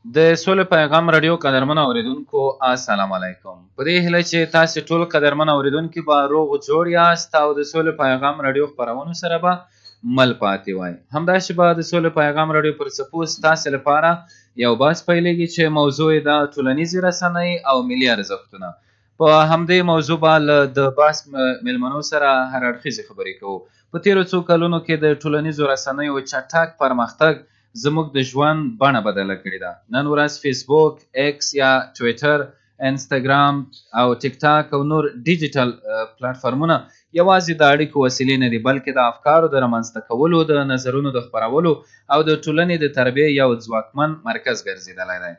د سولې پیغام راډیو قدرمنو اورېدونکو السلام علیکم. په دې هیله چې تاسې ټول قدرمن اورېدونکي به روغ جوړ یاست او د سولې پیغام راډیو خپرونو سره به مل پاتې وای. همداسې به د سولې پیغام راډیو پر څپو ستاسې لپاره یو بحث پیلېږي چې موضوع یې د ټولنیزې رسنۍ او ملي ارزښتونه. په همدې موضوع به له د بحث میلمنو سره هر اړخیزې خبرې کوو. په تېرو څو کلونو کې د ټولنیزو رسنیو چټک پرمختګ زموږ د ژوند بڼه بدله کړې ده. نن ورځ فیسبوک، ایکس یا ټویټر، انسټاګرام او ټیک ټاک او نور ډیجیټل پلیټفارمونه یوازې د اړیکو وسیلې نه دي، بلکې د افکارو د رامنځته کولو، د نظرونو د خپرولو او د ټولنې د تربیې یو ځواکمن مرکز ګرځېدلی دی.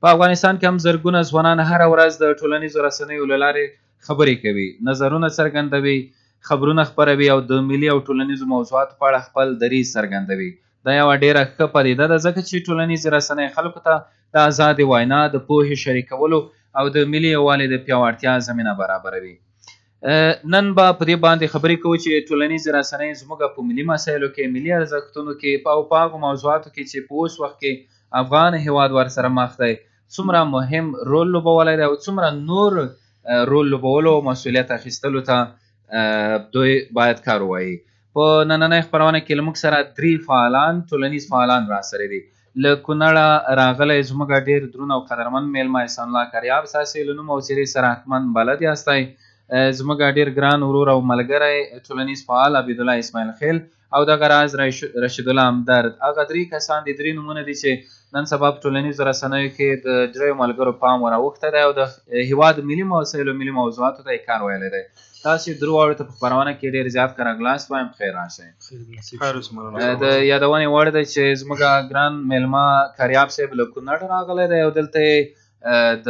په افغانستان کې هم زرګونه ځوانان هره ورځ د ټولنیزو رسنیو له لارې خبرې کوي، نظرونه څرګندوي، خبرونه خپروي او د ملي او ټولنیزو موضوعاتو په اړه خپل دریځ څرګندوي. دا یوه ډیره ښه پدیده ده، ځکه چې ټولنیزې رسنۍ خلکو ته د ازادې وینا، د پوهې شریکولو او د ملي یووالي د پیاوړتیا زمینه برابروي. نن به په دې باندې خبرې کوو چې ټولنیزې رسنۍ زموږ په ملي مسایلو کې، ملي ارزښتونو کې او په هغو موضوعاتو کې چې په اوس وخت کې افغان هیواد ورسره مخ دی څومره مهم رول لوبولی دی او څومره نور رول لوبولو او مسؤلیت اخیستلو ته دوی باید کار ووایي. په نننۍ خپرونه کې له موږ سره درې فعالان، ټولنیز فعالان راسره دي. له کونړه راغلی زموږ ډېر دروند او قدرمن میلمه احسان الله کریاب، تاسې له نوم او څېرې سره حتما بلد یاستی. زموږ ډېر ګران ورور او ملګری ټولنیز فعال عبیدالله اسماعیل خیل او دغه راز رشیدالله همدرد. هغه درې کسان دي، درې نومونه دي چې نن سبا په ټولنیزو رسنیو کې د دریو ملګرو پام وراوښتی دی او د هیواد ملي مسایلو، ملي موضوعاتو ته یې کار ویلی دی. تاسې دروغو ته په خپرونه کې ډېر زیات کراګلاست وایم، خیر راشئ. د یادونې وړ دی چې زموږ ګران میلمه کریاب صاحب له کونړ راغلی دی او دلته یې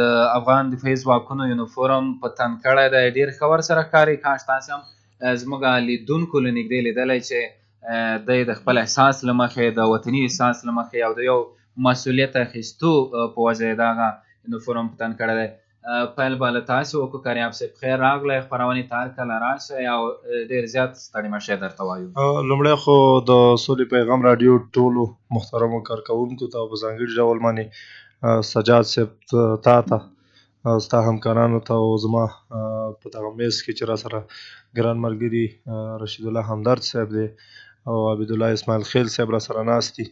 د افغان دفاعي ځواکونو یونیفورم په تن کړی دی. ډېر ښه ورسره ښکاري. کاش تاسې هم زموږ لیدونکو له نږدې لیدلی چې دی د خپل احساس له مخې، د وطني احساس له مخې او د یو مسؤلیت اخیستو په وجه یې دغه یونیفورم په تن کړی دی. پیل به له تاسې وکړو. کریاب صاحب خیر راغلی، خپرونې ته هرکله راشئ او ډېر زیات ستړي مه شئ درته وایو. لومړی خو د سولې پیغام راډیو ټولو محترمو کارکوونکو ته په ځانګړي ډول باندې سجاد صاحب تا ته ستا همکارانو ته او زما په دغه میز کې چې راسره ګران ملګري رشیدالله همدرد صاحب دی او عبیدالله اسماعیل خیل صاحب راسره ناست دي،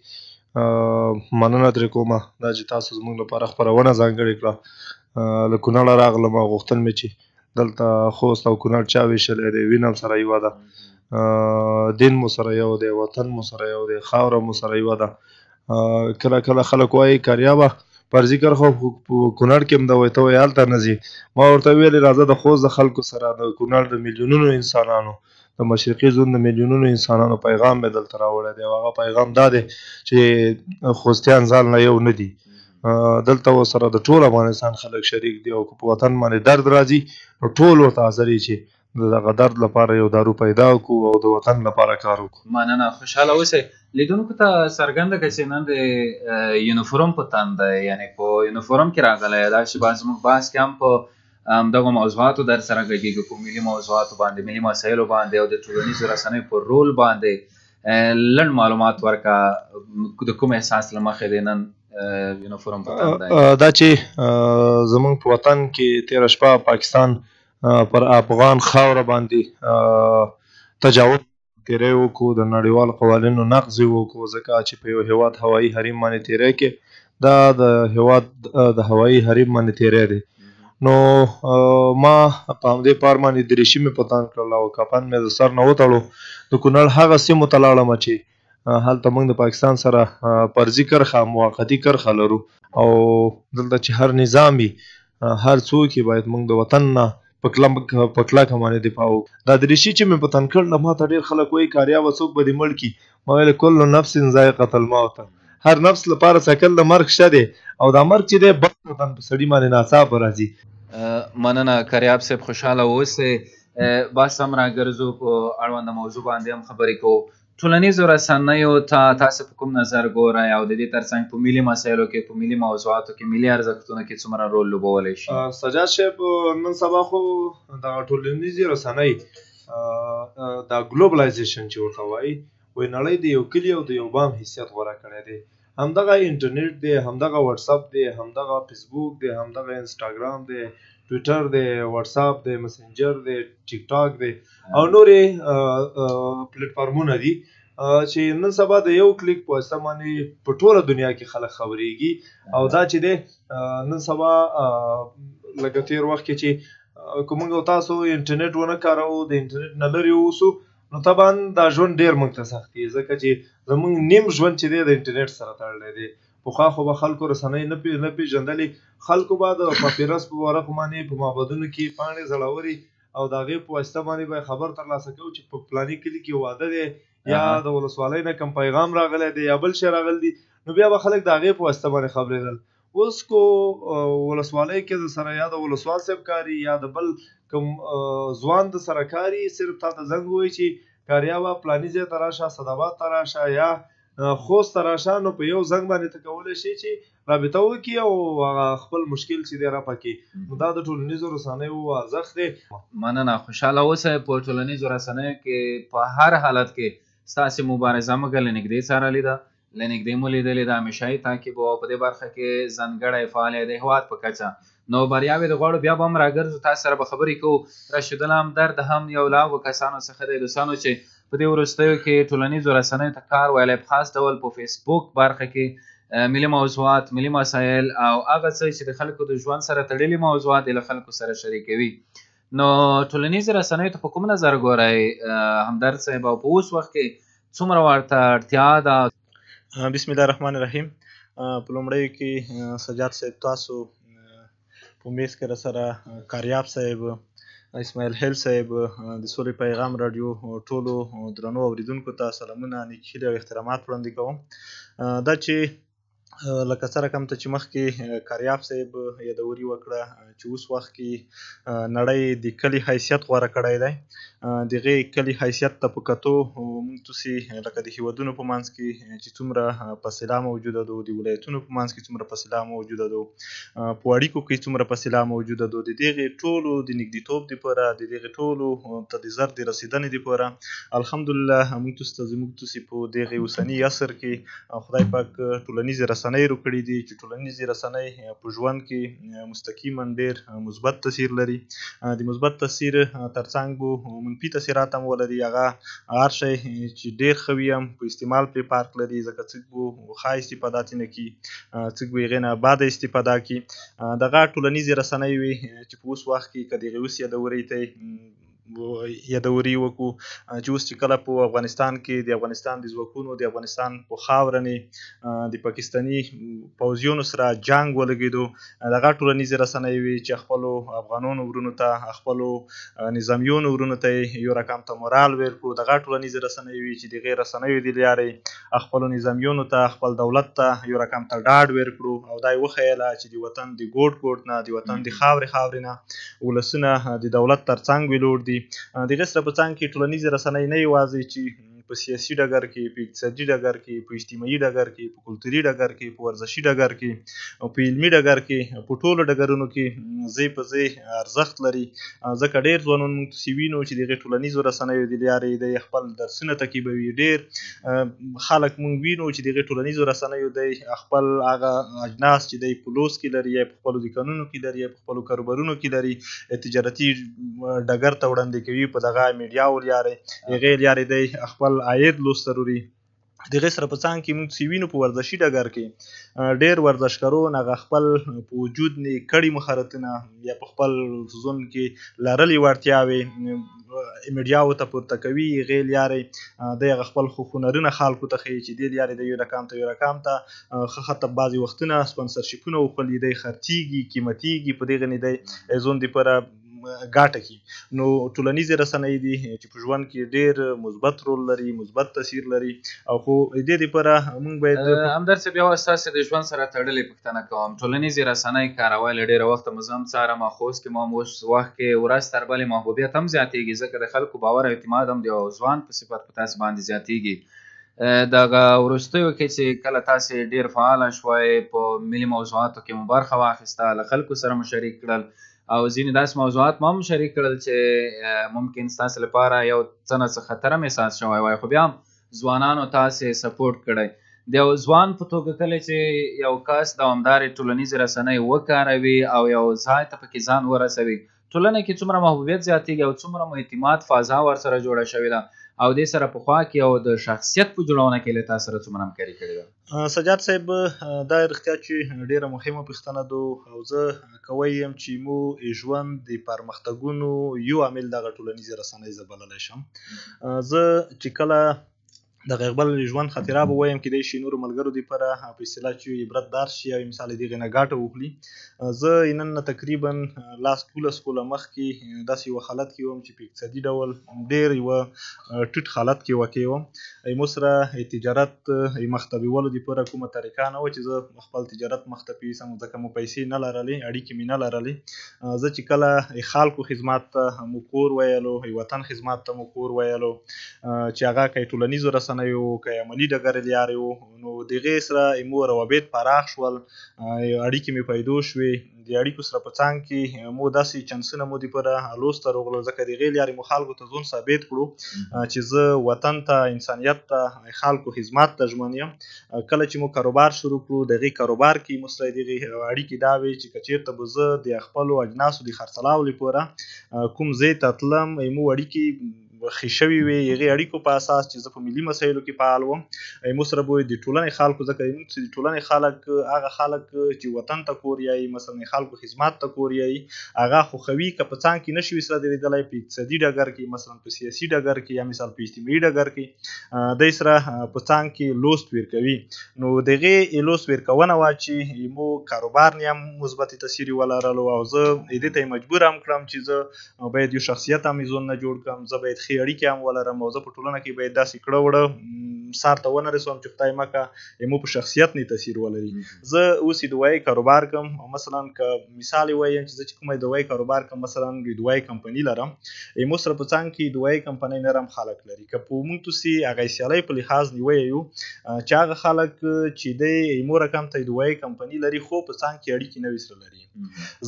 مننه ترې کومه دا چې تاسو زموږ لپاره خپرونه ځانګړې کړه. له کونړه راغلم او غوښتل مې چې دلته خوست او کونړ چا ویشلی دی، وینه هم سره یوه ده، دین مو سره یو دی، وطن مو سره یو دی، خاوره مو سره یوه ده. کله کله خلک وایي کریابه فرضي کرښه په کونړ کې هم ده، وایي ته وایي هلته نه ځي. ما ورته ویلې راځه د خوست د خلکو سره، د کونړ د میلیونونو انسانانو، د مشرقي زون د میلیونونو انسانانو پیغام مې دلته راوړی دی او هغه پیغام دا دی چې خوستیان ځان له یو نه دي. دلته ورسره د ټول افغانستان خلک شریک دي او که په وطن باندې درد راځي نو ټول ورته حاضر دي چې د دغه درد لپاره یو دارو پیدا کړو او د وطن لپاره کار وکړو. مننه، خوشحاله اوسئ. لیدونکو ته څرګنده کړه چې نن د یونیفورم په تن دی، یعنې په یونیفورم کې راغلی. دا چې به زموږ بحث کې هم په همدغو موضوعاتو در سره غږېږو، په ملي موضوعاتو باندې، ملي مسایلو باندې او د ټولنیزو رسنیو په رول باندې لنډ معلومات ورکړه. د کوم احساس له مخې دی نن یونیفورم په تن دی؟ دا چې زموږ په وطن کې تېره شپه پاکستان پر افغان خاوره باندې تجاوز تیری وکړو، د نړیوالو قوانینو نقض یې وکړو، ځکه چې په یو هیواد هوایي حریم باندې تیری کې دا د هیواد د هوایي حریم باندې تیری دی. نو ما په همدې پار باندې دریشي مې په تن کړل او کفن مې د سر نه وتړو. د کونړ هغه سیمو ته لاړم چې هلته موږ د پاکستان سره فرضي کرښه، موقتي کرښه لرو او دلته چې هر نظام وي، هر څوک یې باید موږ د وطن نه په کلکه باندې دفاع وکړو. دا دریشي چې مې په تن کړله ما ته ډېر خلک وایي کاریابه څوک به دې مړ کړي. ما ویل کل نفس ذایقة الموت، هر نفس لپاره څکل د مرګ شته دی او دا مرګ چې دی بد وطن په سړي باندې ناڅاپه راځي. مننه کریاب صاحب، خوشحاله اوسئ. بس هم راګرځو، په اړونده موضوع باندې هم خبرې کوو. ټولنیزو رسنیو ته تاسو په کوم نظر ګورئ او د دې ترڅنګ په ملي مسایلو کې، په ملي موضوعاتو کې، ملي ارزښتونو کې څومره رول لوبولی شي؟ سجاد صاحب نن سبا خو دغه ټولنیزې رسنۍ دا ګلوبلایزیشن چې ورته وایي، وایي نړۍ د یو کلي او د یو بام حیثیت غوره کړی دی. همدغه انټرنیټ دی، همدغه واتساپ دی، همدغه فیسبوک دی، همدغه انسټاګرام دی، ټویټر دی، واتساپ دی، مسنجر دی، ټیک ټاک دی او نورې پلیټفارمونه دي چې نن سبا د یو کلیک په واسطه باندې په ټوله دنیا کې خلک خبرېږي. او دا چې دی نن سبا لکه تېر وخت کې چې که موږ او تاسو انټرنیټ ونه کاروو، د انټرنیټ نه لرې اوسو، نو طبعا دا ژوند ډېر موږ ته سخت دی، ځکه چې زموږ نیم ژوند چې دی د انټرنیټ سره تړلی دی. پخوا خو به خلکو رسنۍ نه پېژندلې، خلکو به د پاپیرس په ورقو باندې په معبدونو کې پاڼې زړورې او د هغې په واسطه باندې به خبر ترلاسه کوو چې په فلاني کلي کې واده دی یا د ولسوالۍ نه کوم پیغام راغلی دی یا بل شی راغلی دی، نو بیا به خلک د هغې په واسطه باندې خبرېدل. اوس کو ولسوالۍ کې د سره یا د ولسوال صاحب کاري یا د بل کوم ځوان د سره کاري، صرف تا ته زنګ ووایي چې کاریابه فلاني ځای ته راشه، اسداباد ته راشه یا خوست ته راشه، نو په یو زنګ باندې ته کولی شي چې رابطه وکړي او هغه خپل مشکل چې دی رفع کړي. نو دا د ټولنیزو رسنیو ارزښت دی. مننه، خوشحاله اوسئ. په ټولنیزو رسنیو کې په هر حالت کې ستاسې مبارزه موږ له نږدې څارلې ده، له نږدې مو لیدلې ده، همیشایي تعقیب او په دې برخه کې ځانګړی فعالیت د هېواد په کچه. نو بریاوې د غواړو بیا به هم راګرځو، تاسو سره به خبرې کوو. رشید الله همدرد هم یو له هغو کسانو څخه دی دوستانو چې په دې وروستیو کې ټولنیزو رسنیو ته کار ویلی، په خاص ډول په فیسبوک برخه کې ملي موضوعات، ملي مسایل او هغه څه چې د خلکو د ژوند سره تړلي موضوعات یې له خلکو سره شریکوي. نو ټولنیزو رسنیو ته په کوم نظر ګورئ همدرد صاحب، او په اوس وخت کې څومره ورته اړتیا ده؟ بسم الله الرحمن الرحیم. په لومړیو کې سجاد صاحب، تاسو په میز کې راسره کاریاب صاحب، اسماعیل هیل صاحب، د سولې پیغام راډیو ټولو درنو اوریدونکو ته سلامونه، نیک هیلې او احترامات وړاندې کوم. دا چې لکه څه رقم ته چې مخکې کاریاب صاحب یادوري وکړه چې اوس وخت کې نړۍ د کلي حیثیت غوره کړی دی. د هغې کلي حیثیت ته په کتو موږ تاسې لکه د هېوادونو په منځ کې چې څومره فاصله موجوده ده، د ولایتونو په منځ کې څومره فاصله موجوده ده، په اړیکو کې څومره فاصله موجوده ده، د دغې ټولو د نږدېتوب دپاره، د دغې ټولو ته د زر د رسېدنې دپاره الحمدلله موږ تاسې په دغې اوسني عصر کې خدای پاک ټولنیزې رسنۍ کړي دي چې ټولنیزې رسنۍ په ژوند کې مستقیما ډېر مثبت تاثیر لري. د مثبت تاثیر ترڅنګ به منفي تاثیرات هم ولري. هغه هر شی چې ډېر ښه وي هم په استعمال پرې فرق لري، ځکه څوک به ښه استفاده ترېنه کړي، څوک به هغې نه بده استفاده کړي. دغه ټولنیزې رسنۍ وي چې په اوس وخت کې که د هغې اوس یادورۍ ته یادوري وکړو چې اوس چې کله په افغانستان کې د افغانستان د ځواکونو د افغانستان په خاوره نه د پاکستاني پوځیانو سره جنګ ولګېدو، دغه ټولنیزې رسنۍ وي چې خپلو افغانانو ورونو ته، خپلو نظامیانو ورونو ته یو رقم ته مورال ورکړو. دغه ټولنیزې رسنۍ وي چې د هغې رسنیو د لارې خپلو نظامیانو ته، خپل دولت ته یو رقم ته ډاډ ورکړو او دا یې وښیله چې د وطن د ګوټ نه، د وطن د خاورې نه ولسونه د دولت تر څنګ ولاړ دي. د هغې سره په څنګ کې ټولنیزې رسنۍ نه یوازې چې په سیاسي ډګر کې، په اقتصادي ډګر کې، په اجتماعي ډګر کې، په کلتوري ډګر کې، په ورزشي ډګر کې او په علمي ډګر کې، په ټولو ډګرونو کې ځای په ځای ارزښت لري. ځکه ډېر ځوانان موږ تاسې وینو چې د هغې ټولنیزو رسنیو د لارې دی خپل درسونه تعقیبوي. ډېر خلک موږ وینو چې د هغې ټولنیزو رسنیو دی خپل هغه اجناس چې دی په لوس کې لري، یا په خپلو دوکانونو کې لري، یا په خپلو کاروبارونو کې لري، تجارتي ډګر ته وړاندې کوي په دغه میډیاو لارې. هغې لارې دی خپل عاید لوس ضروري. د هغې سره په څنګ کې موږ چې وینو په ورزشي ډګر کې ډېر ورزشکاران هغه خپل په وجود نه کړي مهارتونه یا په خپل ژوند کې لرلې وړتیاوې میډیاو ته پورته کوي. هغې لارې دی هغه خپل هنرونه خلکو ته ښیي چې دې لارې د یو رقم ته ښه حتی بعضې وختونه سپانسرشیپونه وخلي، دی خرڅېږي، قیمتېږي، په دغې نه دی ژوند دپاره ګاټه کړي. نو ټولنیزې رسنۍ دي چې په ژوند کې ډېر مثبت رول لري، مثبت تاثیر لري. او خو دې دپاره موږ باید همدرد صاحب یوه ستاسې د ژوند سره تړلې پوښتنه کوم. ټولنیزې رسنۍ کارول ډېره وخته مو زه هم څارم، خو اوس کې مو هم اوس وخت کې ورځ تر بلې محبوبیت هم زیاتېږي، ځکه د خلکو باور او اعتماد هم د یو ځوان په صفت په تاسې باندې زیاتېږي. دغه وروستیو کې چې کله تاسې ډېر فعاله شوئ، په ملي موضوعاتو کې مو برخه واخیسته، له خلکو سره مو شریک کړل او ځینې داسې موضوعات مو هم شریک کړل چې ممکن ستاسې لپاره یو څه نه څه خطر هم احساس شوی وای، خو بیا هم ځوانانو تاسې سپورټ کړی. د یو ځوان په توګه کله چې یو کس دوامدارې ټولنیزې رسنۍ وکاروي او یو ځای ته پکې ځان ورسوي، ټولنه کې څومره محبوبیت زیاتېږي او څومره مو اعتماد فضا ورسره جوړه شوې ده او دې سره په خوا کې او د شخصیت په جوړونه کې له تا سره څومره همکاري کړې ده؟ سجاد صاحب دا رښتیا چې ډیره مهمه پوښتنه ده او زه کوی یم چې مو ژوند د پرمختګونو یو عامل دغه ټولنیزې رسنۍ زه بللی شم. زه چې کله د خپل ژوند خاطره به وایم کېدای شي نورو ملګرو دپاره په اصطلاح چې عبرتدار شي او مثال د هغې نه ګټه وکړي. زه نن نه تقریبا لاس 12 کاله مخکې داسې یوه حالت کې وم چې په اقتصادي ډول ډېر یوه ټیټ حالت کې واقع وم. مو سره تجارت مخ ته بیولو دپاره کومه طریقه نه وه چې زه خپل تجارت مخ ته بیوسم، ځکه مو پیسې نه لرلې، اړیکې مې نه لرلې. زه چې کله خلکو خدمات ته مو کور ویلو، وطن خدمات ته مو کور ویلو، چې هغه که ټولنیزو رسنیو که عملي ډګر لارې وو، نو د هغې سره مو روابط پراخ شول، اړیکې مې پیدا شوې. د اړیکو سره په څنګ کې مو داسې چانسونه مو دپاره لوسته راغلل، ځکه د هغې لارې مو خلکو ته ځون ثابت کړو چې زه وطن ته، انسانیت ته، خلکو خدمت ته ژمن یم. کله چې مو کاروبار شروع کړو، د هغې کاروبار کې مو سره د هغې اړیکې دا وې چې که چېرته به زه د خپلو اجناسو د خرڅلاو لپاره کوم ځای ته تلم، مو اړیکې ښې شوي وې، هغې اړیکو په اساس چې زه په ملي مسایلو کې فعال وم. مو سره به د ټولنې خلکو، ځکه موږ چې د ټولنې خلک هغه خلک چې وطن ته کور یایي، مثلا خلکو خدمت ته کور یایي، هغه خوښوي که په څنګ کې نه شي سره درېدلی په اقتصادي ډګر کې، مثلا په سیاسي ډګر کې، یا مثال په اجتماعي ډګر کې دی سره په څنګ کې لوست ورکوي. نو د هغې لوست ورکونه وه چې مو کاروبار نه هم مثبت تاثیر ولرلو، او زه دې ته مجبور هم کړم چې زه باید یو شخصیت هم ځون نه جوړ کړم، زه باید ښې اړیکې هم ولرم، او زه په ټولنه کې باید داسې کړه وړه سر ته ونه رسوم چې خدای مکه مو په شخصیت نه تاثیر ولري. زه اوس دوايي کاروبار کوم، مثلا که مثال وایم چې زه چې کومه دوايي کاروبار کوم، مثلا دوايي کمپنی لرم، مو سره په څنګ کې دوايي کمپنۍ نرم خلک لري. که په موږ تاسې هغه سیالۍ په لحاظ نیویو چې هغه خلک چې دی مو رقم ته دوايي کمپنی لري، خو په څنګ کې اړیکې نه وي سره لري.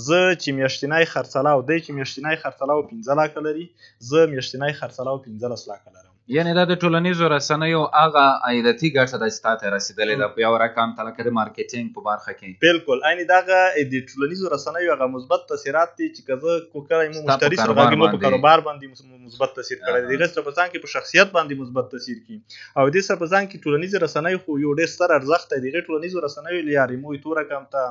زه چې میاشتنی خرڅلاو، دی چې میاشتنی خرڅلاو 15 لکه لري، زه میاشتنی خرڅلاو 15 لکه لرم. یعنې دا د ټولنیزو رسنیو هغه عایداتي ګټه ده چې تا ته رسېدلې ده په یو رقم ته، لکه د مارکیټینګ په برخه کې. بالکل عین دغه د ټولنیزو رسنیو هغه مثبت تاثیرات دي چې که زه کوکړی مو مشتري سره غږی مو په کاروبار باندې مثبت تاثیر کړی دی، دغه سره په ځان کې په شخصیت باندې مثبت تاثیر کوي. او دې سره په ځان کې ټولنیزې رسنۍ خو یو ډېر ستر ارزښت دی. دغه ټولنیزو رسنیو لارې مو تو رقم ته،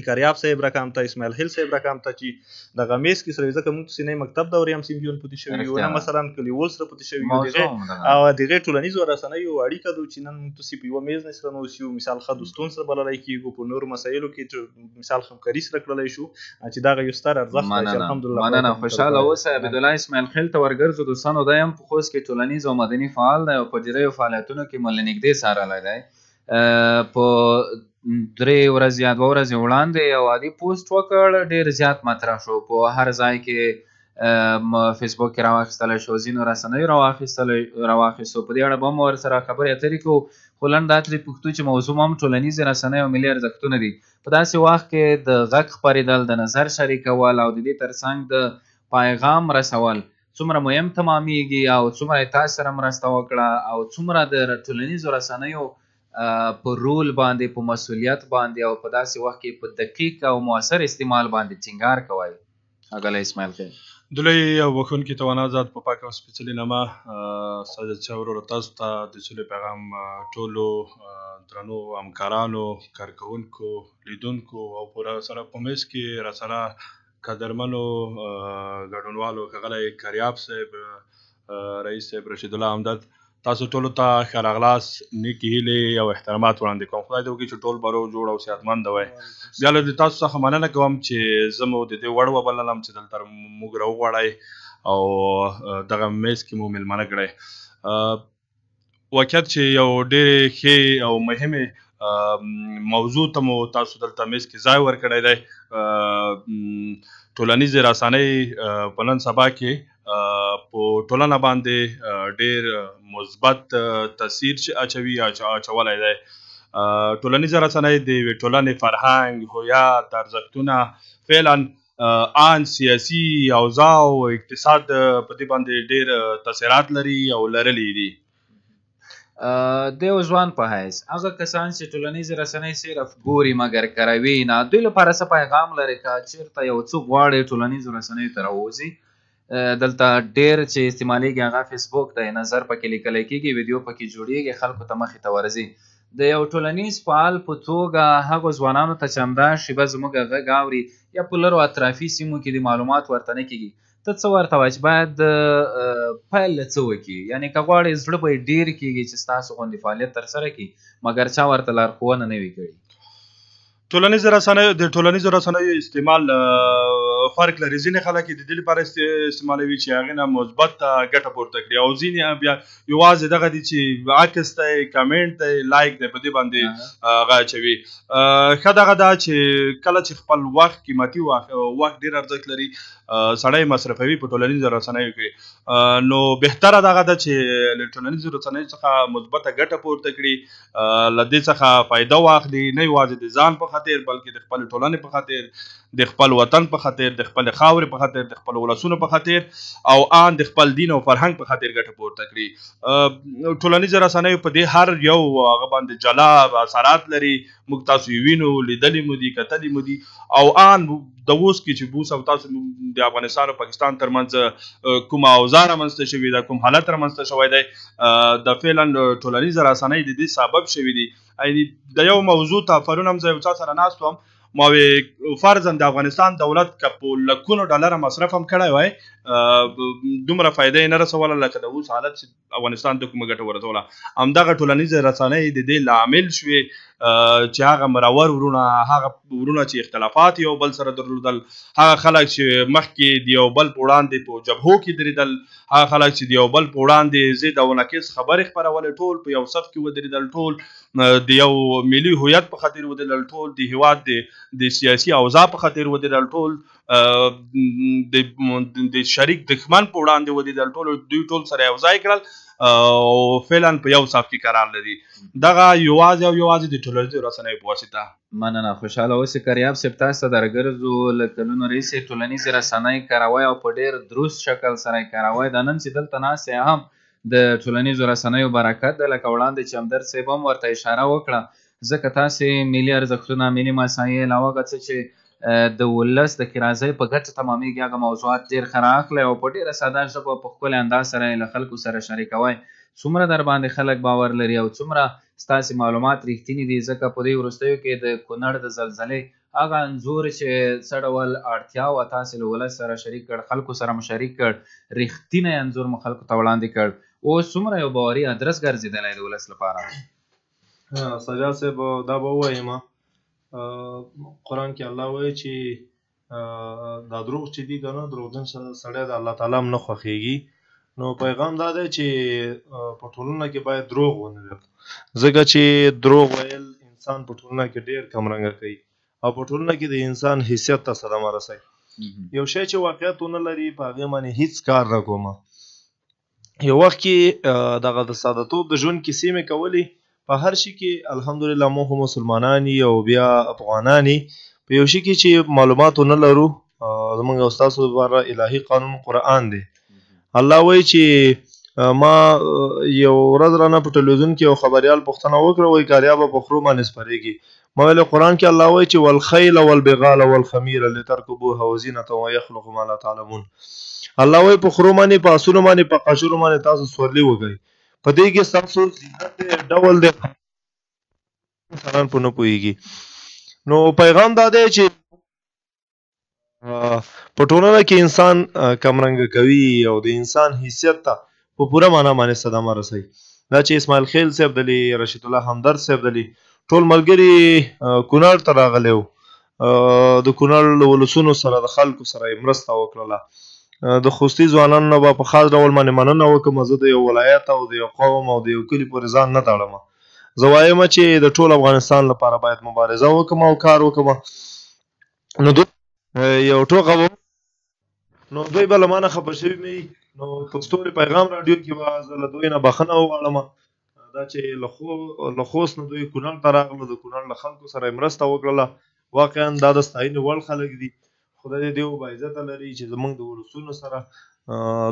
کاریاب صاحب رقم ته، اسماعیل هیل صاحب رقم ته، چې د غمیز کې سره ځکه موږ سینې مکتب دورې هم سیمبیون پوتې شوي یو، نه مثلا کلیوال سره پوتې شوي یو، او دغه ټولنیزو رسنیو اړیکه ده چې نن موږ تاسې په یوه میز نه سره نوسو، مثال ښه دوستون سره بللی کېږو، په نورو مسایلو کې مثال همکاري سره کړلی شو، چې دغه یو ستر ارزښت دی چې الحمدلله. مننه، خوشحاله اوسه. عبدالله اسماعیل خیل ته ورګرځو. دوستانو دی هم په خوست کې ټولنیز او مدني فعال دی او په ډېریو فعالیتونو کې مو له نږدې څارلی دی. په 3 ورځې یا 2 ورځې وړاندې یو عادي پوسټ وکړ، ډېر زیات مطرح شو، په هر ځای کې فیسبوک کې راواخیستلی شو، ځینو رسنیو راواخیستو. په دې اړه به هم ورسره خبرې اترې کوو، خو لنډ دا ترې پوښتو چې موضوع هم ټولنیزې رسنۍ او ملي ارزښتونه دي. په داسې وخت کې د غږ خپرېدل، د نظر شریکول او د دې ترڅنګ د پیغام رسول څومره مهم تمامیږي او څومره یې تاسو سره مرسته وکړه او څومره د ټولنیزو رسنیو په رول باندې، په مسؤلیت باندې او په داسې وخت کې په دقیق او مؤثر استعمال باندې ټینګار کوئ. اغلی اسماعیل خیل. دلوی او بخونکي توانا ذات په پاکه او سپېڅلې نامه سجاد شاه ورور تاسو ته د سولې پیغام ټولو درنو همکارانو، کارکوونکو، لیدونکو او پوره سره په میز کې راسره قدرمنو ګډونوالو ښاغلی کاریاب صاحب، رئیس صاحب رشید الله همدرد، تاسو ټولو ته ښه راغلاست، نیکې هیلې او احترامات وړاندې کوم. خدای دې وکړي چې ټول به روغ جوړ او صحتمنده وای. بیا له تاسو څخه مننه کوم چې زه مو د دې وړ وبللم چې دلته موږ راوغواړئ او دغه میز کې مو میلمانه کړئ. واقعیت چې یو ډېرې ښې او مهمې موضوع ته مو تاسو دلته میز کې ځای ورکړی دی. ټولنیزې رسنۍ په نن سبا کې په ټولنه باندې ډېر مثبت تاثیر اچوي، اچولی دی. ټولنیزه رسنۍ د یوې ټولنې فرهنګ، هویت، ارزښتونه فعلا ان سیاسي اوضاع او اقتصاد په دې باندې ډېر تاثیرات لري او لرلي دي. د یو ځوان په حیث هغه کسان چې ټولنیزې رسنۍ صرف ګوري مګر کروي نه، دوی لپاره څه پیغام لري که چېرته یو څوک غواړي ټولنیزو رسنیو ته راووځي؟ دلته ډېر چې استعمالیږي هغه فیسبوک دی، نظر پکې لیکلی کېږي، ویډیو پکې جوړیږي، خلکو ته مخې ته ورځي. د یو ټولنیز فعال په توګه هغو ځوانانو ته چې همدا شیبه زموږ غږ اوري یا په لرو اطرافي سیمو کې د معلومات ورته نه کېږي، ته څه ورته وایې چې باید پیل له څه وکړي؟ یعنې که غواړې زړه به یې ډېر کېږي چې ستاسو غوندې فعالیت ترسره کړي مګر چا ورته لارښوونه نه وي کړې. د ټولنیزو رسنیو استعمال فرق لري. ځینې خلک د دې لپاره استعمالوي چې هغې نه مثبت ګټه پورته کړي، او ځینې بیا یوازې دغه دي چې عکس دی، کمنټ دی، لایک دی، په دې باندې هغه اچوي. ښه دغه ده چې کله چې خپل وخت قیمتي وخت ډېر ارزښت لري سړی مصرفوي په ټولنیزو رسنیو کې، نو بهتره دغه ده چې له ټولنیزو رسنیو څخه مثبته ګټه پورته کړي، له دې څخه فایده واخلي، نه یوازې د ځان په خاطر بلکې د خپل ټولنې په خاطر، د خپل وطن په خاطر، د خپل خاورې په خاطر، د خپل ولسونو په خاطر، او ان د خپل دین او فرهنګ په خاطر ګټه پورته کړي. ټولنیزو رسنیو په دې هر یو هغه باندې جلا اثرات لري، موږ تاسو یې وینو، لیدلي مو دي، کتلي مو دي، او ان د اوس کې چې بوس او تاسو د افغانستان او پاکستان ترمنځ کوم اوضاع رامنځته شوې ده، کوم حالت رامنځته شوی دی، د فعلا ټولنیزه رسنۍ د دې سبب شوي دي. د یو موضوع ته پرون هم زه یو چا سره ناست وم، ما وی فرضاً د افغانستان دولت که په لکونو ډالره مصرف هم کړی وای، دومره فایده یې نه رسوله لکه د اوس حالت چې افغانستان ته کومه ګټه ورسوله. همدغه ټولنیزې رسنۍ د دې لامل شوې چې هغه مرور ورونه، هغه ورونه چې اختلافات یو بل سره درلودل، هغه خلک چې مخکې د یو بل په وړاندې په جبهو کې درېدل، هغه خلک چې د یو بل په وړاندې ضد او نقیص خبرې خپرولې، ټول په یو صف کې ودرېدل، ټول د یو ملي هویت په خاطر ودرېدل، ټول د هېواد د سیاسي اوضاع په خاطر ودرېدل، ټول د شریک دښمن په وړاندې ودرېدل، دوی ټول سره یو ځای کړل او فعلا په یو صف کې قرار لري. دغه یوازې او یوازې د ټولنیزو رسنیو په واسطه. مننه. خوشحاله اوسئ. کریاب صاحب، تاسو ته درګرځو، له کلونو راهیسې ټولنیزې رسنۍ کاروئ او په ډېر درست شکل سره یې کاروئ. دا نن چې دلته ناست یې هم د ټولنیزو رسنیو برکت ده، لکه وړاندې چې همدرد صاحب هم ورته اشاره وکړه، ځکه تاسې ملي ارزښتونه، ملي مسایل او هغه څه چې د ولس د ښېرازۍ په ګټه تمامېږي هغه موضوعات ډېر ښه رااخلئ او په ډېره ساده ژبه په ښکلي انداز سره یې له خلکو سره شریکوئ. څومره در باندې خلک باور لري او څومره ستاسې معلومات رښتیني دي، ځکه په دې وروستیو کې د کونړ د زلزلې هغه انځور چې څه ډول اړتیا وه تاسې له ولس سره شریک کړ، خلکو سره مو شریک کړ، رښتینی انځور مو خلکو ته وړاندې کړ، اوس څومره یو باوري ادرس ګرځېدلی د ولس لپاره؟ سجاد صاحب، دا به ووایم، قرآن کې الله وایي چې دا دروغ چې دي که نه، دروغجن سړی د الله تعالی هم نه خوښېږي. نو پیغام دا دی چې په ټولنه کې باید دروغ ونه ویل، ځکه چې دروغ ویل انسان په ټولنه کې ډېر کمرنګه کوي او په ټولنه کې د انسان حیثیت ته صدمه رسوي. یو شی چې واقعیت ونه لري په هغې باندې هیڅ کار نه کومه. یو وخت کې دغه د سادهتوب د ژوند کیسې مې کولې، په هر شي کې الحمدلله موږ مسلمانان یو او بیا افغانان په یو شي کې چې معلومات ونه لرو، زموږ او ستاسو لپاره الهي قانون قرآن دی. الله وایي چې ما یو ورځ رانه په ټلویزیون کې یو خبریال پوښتنه وکړه، وایي کاریابه په خرو باندې سپرېږي. ما ویل قرآن کې الله وایي چې والخیل والبغال والخمیر لترکبوها وزینة ویخلق ما لا تعلمون. الله وایي په خرو باندې، په اسونو باندې، په قشرو باندې تاسو سورلي وکړئ، په دې کې ستاسو زینت ډول دی، انسانان په نه پوهېږي. نو پیغام دا دی چې په ټولنه کې انسان کمرنګه کوي او د انسان حیثیت ته په پوره معنا باندې صدمه رسوي. دا چې اسماعیل خیل صاحب دلی، رشید الله همدرد صاحب دلی، ټول ملګري کونړ ته راغلی وو، د کونړ له ولسونو سره، د خلکو سره یې مرسته وکړله. د خوستي ځوانانو نه به په خاص ډول باندې مننه وکړم. زه د یو ولایت او د یو قوم او د یو کلي پورې ځان نه تړم، زه وایم چې د ټول افغانستان لپاره باید مبارزه وکړم او کار وکړم. نو یو ټوکه به نو دوی به له ما نه خفه شوي مې وي، نو په ستوري پیغام راډیو کې به زه له دوی نه بخښنه وغواړم، دا چې له خوست نه دوی کونړ ته راغلو، د کونړ له خلکو سره یې مرسته وکړله. واقعا دا د ستاینې وړ خلک دي، خدای دې دوی وبعزته لري چې زموږ د ولسونو سره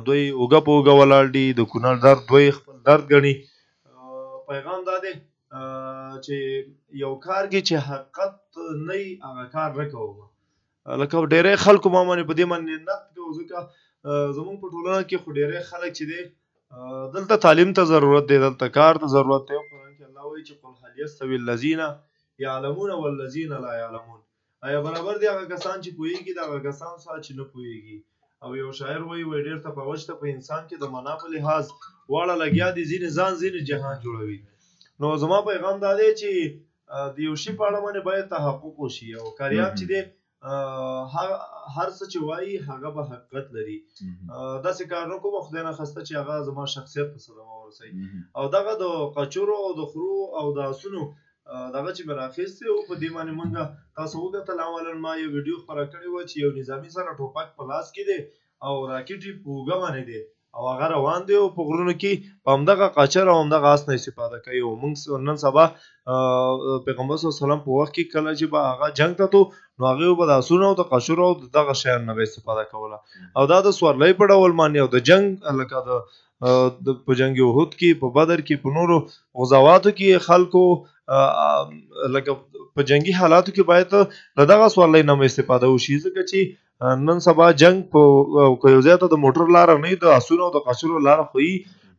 دوی اوږه په اوږه ولاړ دي، د کونړ درد دوی خپل درد ګڼي. پیغام دا دی چې یو کار کې چې حقیقت نه وي هغه کار نه کوو. لکه ډېری خلکو ما باندې په دې باندې نقد کوو ځکه زمونږ په ټولنه کې خو ډېری خلک چې دی دلته تعلیم ته ضرورت دی، دلته کار ته ضرورت دی. قرآن کې الله وایي چې قل هل یستوي الذین یعلمون والذین لا یعلمون، آیا برابر دی هغه کسان چې پوهېږي د هغه کسان سره چې نه پوهېږي. او یو شاعر وایي ډېر تفاوت شته په انسان کې د معنا په لحاظ، واړه لګیا دي ځینې ځان ځینې جهان جوړوي. نو زما پیغام دا دی چې د یو شي په اړه باندې باید تحقق وشي، او کاریاب چې دی هر څه چې وایي هغه به حقیقت لري. داسې کار نه کوم خدای نخواسته چې هغه زما شخصیت ته صدمه ورسوي. او دغه د قچرو او د خرو او د اسونو دغه چې مې راخیستی و په دې باندې مونږ تاسو وکتل. اولا ما یو ویډیو خپره کړې وه چې یو نظامي سره ټوپک په لاس کې دی او راکټ یې په اوږه باندې دی او هغه روان دی او په غرونو کې په همدغه قاچر او همدغه اس نه استفاده کوي. او موږ نن سبا پیغمبر صلی الله علیه وسلم په وخت کې کله چې به هغه جنګ ته تو نو هغې به د اسونو او د قشرو او دغه شیانو نه به استفاده کوله. او دا د سورلۍ په ډول باندې او د جنګ لکه د په جنګ احد کې، په بدر کې، په نورو غزواتو کې خلکو لکه په جنګي حالاتو کې باید له دغه سورلۍ نه استفاده وشي، ځکه چې نن سبا جنګ په یو ځای ته د موټر لاره نه وي، د اسونو او د قچرو لاره خو وي.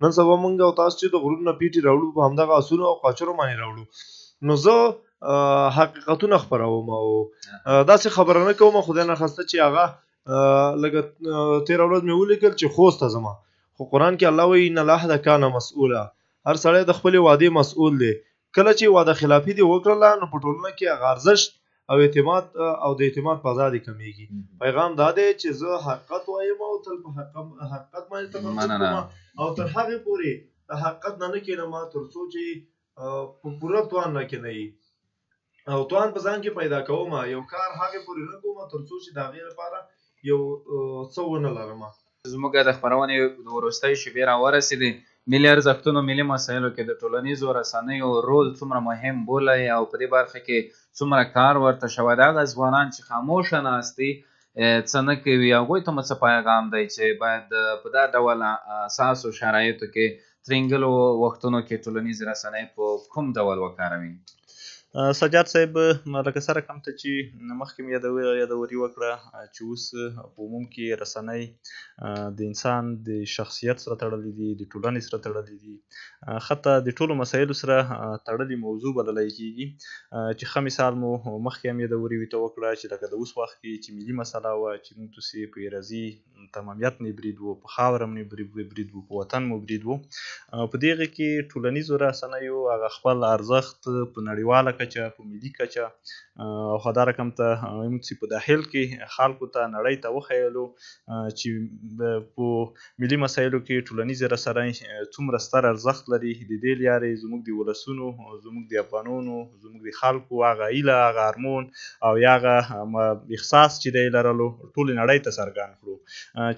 نن سبا موږ او تاسو چې د غرونو نه پیټي راوړو په همدغه اسونو او قچرو باندې راوړو. نو زه حقیقتونه خپروم او داسې خبره نه کوم خدای نخواسته چې هغه لکه تېره ورځ مې ولیکل چې خوست ته ځمه، خو قرآن کې الله وایي ان العهد کان مسؤولا، هر سړی د خپلې وعدې مسؤول دی. کله چې وعده خلافي دې وکړله نو په ټولنه کې هغه ارزښت او اعتماد او د اعتماد فضا دې کمیږي. پیغام دا دی چې زه حقیقت وایم او تل په حقیقت باندې تمرکز کوم او تر هغې پورې د حقیقت نه کینم تر څو چې په پوره توان نه کینئ او توان په ځان کې پیدا کوم. یو کار هغې پورې نه کوم تر څو چې د هغې لپاره یو څه ونه لرم. زموږ د خپرونې د وروستۍ شېبې راورسېدې. ملي ارزښتونو، ملي مسایلو کې د ټولنیزو رسنیو رول څومره مهم بولئ او په دې برخه کې څومره کار ورته شوی. د هغه ځوانان چې خاموشه ناست دي څه نه کوي، هغوی ته مو څه پیغام دی چې باید په دا ډول اساسو شرایطو کې ترینګلو وختونو کې ټولنیزې رسنۍ په کوم ډول وکاروي؟ سجاد صاحب لکه سره کم ته چې مخکې مې یادوري وکړه چې اوس په عموم کې رسنۍ د انسان د شخصیت سره تړلې دي، د ټولنې سره تړلې دي، حتی د ټولو مسایلو سره تړلې موضوع بللی کېږي. چې ښه مثال مو مخکې هم یادوري ورته وکړه چې لکه د اوس وخت کې چې ملي مسله وه چې موږ تاسې په ایرازي تمامیت نه برید و، په خاوره مو برید و، په وطن مو برید و. په دغه کې ټولنیزو رسنیو هغه خپل ارزښت په نړیواله کچه، په ملي کچه او دا رقم ته موږ چې په داخل کې خلکو ته نړۍ ته وښیلو چې په ملي مسایلو کې ټولنیزې رسنۍ څومره ستر ارزښت لري. د دې لارې زموږ د ولسونو، زموږ د افغانانو، زموږ د خلکو هغه هیله، هغه ارمون او هغه احساس چې دی لرلو ټولې نړۍ ته څرګند کړو.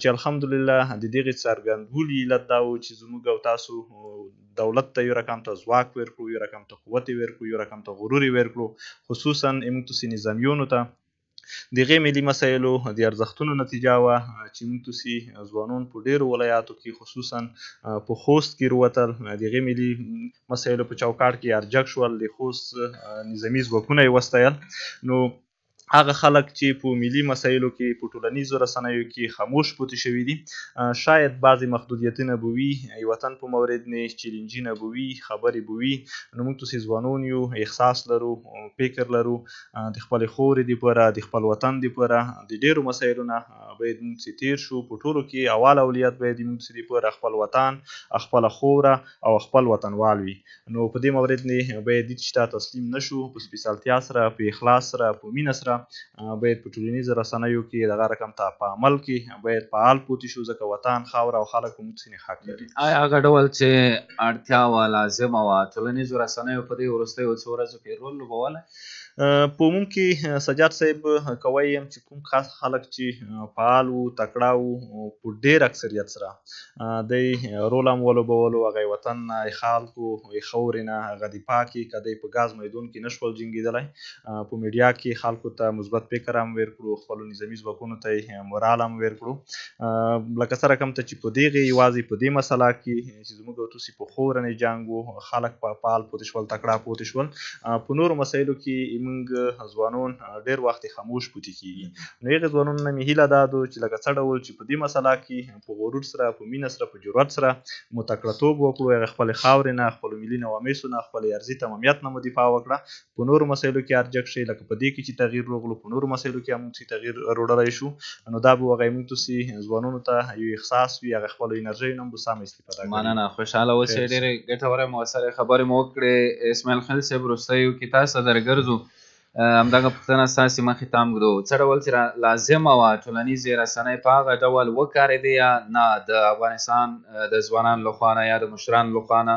چې الحمدلله د دغې څرګندولو علت دا و چې زموږ او تاسو دولت ته یو رقم ته ځواک ورکړو، یو رقم ته قوت ورکړو، یو رقم ته غرور ورکړو، خصوصا موږ تاسې نظامیانو ته د هغې ملي مسایلو د ارزښتونو نتیجه وه چې موږ تاسې ځوانان په ډېرو ولایاتو کې خصوصا په خوست کې روتل، د هغې ملي مسایلو په چوکاټ کې ارجګ شول، د خوست نظامي ځواکونه یې وستایل. نو هغه خلک چې په ملي مسایلو کې په ټولنیزو رسنیو کې خاموش پاتې شوي دي، شاید بعضې محدودیتونه به وي، وطن په مورد نه چیلنجونه به وي، خبرې به وي. نو موږ تاسې ځوانان یو، احساس لرو، فکر لرو، د خپلې خورې دپاره، د خپل وطن دپاره د ډېرو مسایلو نه باید موږ تاسې تېر شو. په ټولو کې اول اولویت باید موږ تاسې دپاره خپل وطن، خپله خوره او خپل وطنوال وي. نو په دې مورد نه باید هېڅ شي ته تسلیم نه شو، په سپېڅلتیا سره، په اخلاص سره، په مینه سره باید په ټولنیزو رسنیو کې دغه رقم ته په عمل کې باید فعال پاتې شو، ځکه وطن، خاوره او خلک په موږ ځینې حق لري. آیا هغه ډول چې اړتیا وه، لازمه وه، ټولنیزو رسنیو په دې وروستیو څو ورځو کې رول لوبولی؟ په عموم کې سجاد صاحب کوی یم چې کوم خاص خلک چې فعال وو تکړه وو په ډېر اکثریت سره دی رول هم ولوبولو هغه یې وطن نه یې خلکو یې خاورې نه هغه دفاع کې که دی په ګاز میدون کې نه شول جنګېدلی په میډیا کې خلکو ته مثبت فکر هم ویر کړو خپلو نظامي ځواکونو ته یې مورال هم ویر کړو لکه څه رقم ته چې په دغې یوازې په دې مسله کې چې زموږ او تاسې په خورنې جنګ وو خلک فعال پاتې شول تکړه پاتې شول په نورو مسایلو کې موږ ځوانان ډېر وخت خاموش پاتې کېږي نو هغې ځوانانو نه مې هیله دا ده چې لکه څه ډول چې په دې مسله کې په غرور سره په مینه سره په جرأت سره مو تکړهتوب وکړو هغې خپلې خاورې نه خپلو ملي نواميسو نه خپلې ارضي تمامیت نه مو دفاع وکړه په نورو مسایلو کې ارجک شي لکه په دې کې چې تغییر راغلو په نورو مسایلو کې هم چې تغییر راوړلی شو نو دا به هغې موږ تاسې ځوانانو ته یو احساس وي هغه خپلو انرژیو نه به سمه استفاده کوي. مننه خوشحاله اوسئ ډېرې ګټورې مؤثرې خبرې مو وکړې اسماعیل خیل صاحب وروستیو کې تاسو ته درګرځو همدغه پوښتنه ستاسې مخې ته هم ږدو څه ډول چې لازمه وه ټولنیزې رسنۍ په هغه ډول وکارېدې یا نه د افغانستان د ځوانانو لخوا نه یا د مشرانو لخوا نه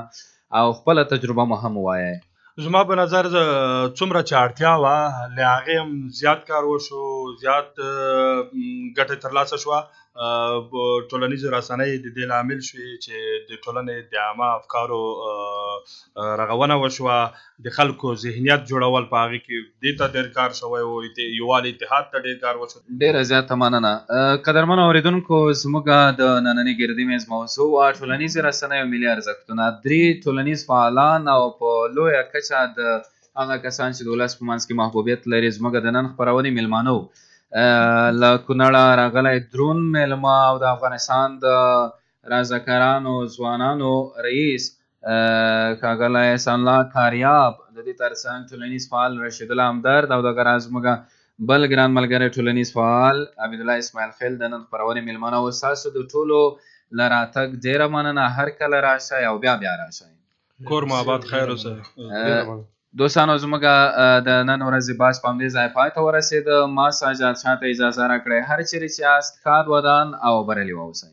او خپله تجربه مو هم ووایئ. زما په نظر څومره چې اړتیا وه له هغې هم زیات کار وشو زیات ګټه ترلاسه شوه ټولنیزو رسنۍ د دې لامل شوې چې د ټولنې د عامه افکارو رغونه وشوه د خلکو ذهنیت جوړول په هغې کې دې ته ډېر کار شوی و یووالي اتحاد ته ډېر کار وشو. ډېره زیاته مننه. قدرمنو اورېدونکو زموږ د نننۍ ګردي میز موضوع وه ټولنیزې رسنۍ او ملي ارزښتونه. 3 ټولنیز فعالان او په لویه کچه د هغه کسان چې د ولس په منځ کې محبوبیت لري زموږ د نن خپرونې میلمانه وو. له کونړه راغلی درون میلمه او د افغانستان د رضاکارانو ځوانانو رئیس ښاغلی احسان الله کاریاب د دې ترڅنګ ټولنیز فعال رشید الله همدرد او دغه راز زموږ بل ګران ملګری ټولنیز فعال عبیدالله اسماعیل خیل د نن خپرونې میلمانه وو. ستاسو د ټولو له راتګ ډېره مننه. هر کله راشئ او بیا راشئ. کور مو آباد خیر اوسه. دوستانو زموږ د نن ورځې بحث په همدې ځای پای ته ورسېده. ما سجاد شاه ته اجازه راکړئ. هر چیرې چې یاست ښاد ودان او بریالي واوسئ.